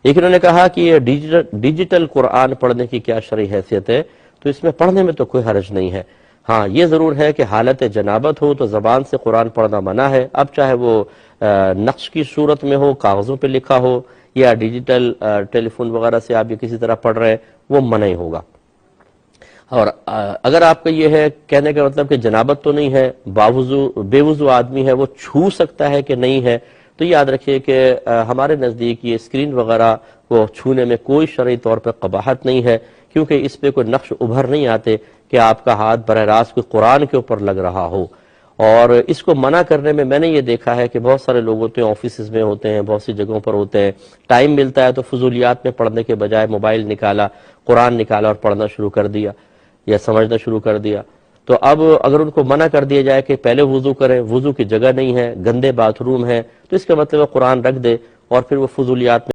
ایک انہوں نے کہا کہ یہ ڈیجیٹل قرآن پڑھنے کی کیا شرعی حیثیت ہے؟ تو اس میں پڑھنے میں تو کوئی حرج نہیں ہے، ہاں یہ ضرور ہے کہ حالت جنابت ہو تو زبان سے قرآن پڑھنا منع ہے، اب چاہے وہ نقش کی صورت میں ہو، کاغذوں پہ لکھا ہو، یا ڈیجیٹل ٹیلی فون وغیرہ سے آپ یہ کسی طرح پڑھ رہے ہیں، وہ منع ہی ہوگا۔ اور اگر آپ کا یہ ہے کہنے کا مطلب کہ جنابت تو نہیں ہے، بے وضو آدمی ہے، وہ چھو سکتا ہے کہ نہیں ہے، تو یاد رکھیے کہ ہمارے نزدیک یہ اسکرین وغیرہ کو چھونے میں کوئی شرعی طور پہ قباحت نہیں ہے، کیونکہ اس پہ کوئی نقش ابھر نہیں آتے کہ آپ کا ہاتھ براہ راست کوئی قرآن کے اوپر لگ رہا ہو۔ اور اس کو منع کرنے میں نے یہ دیکھا ہے کہ بہت سارے لوگ ہوتے ہیں، آفیسز میں ہوتے ہیں، بہت سی جگہوں پر ہوتے ہیں، ٹائم ملتا ہے تو فضولیات میں پڑھنے کے بجائے موبائل نکالا، قرآن نکالا اور پڑھنا شروع کر دیا یا سمجھنا شروع کر دیا۔ تو اب اگر ان کو منع کر دیا جائے کہ پہلے وضو کریں، وضو کی جگہ نہیں ہے، گندے باتھ روم ہے، تو اس کا مطلب ہے قرآن رکھ دے اور پھر وہ فضولیات میں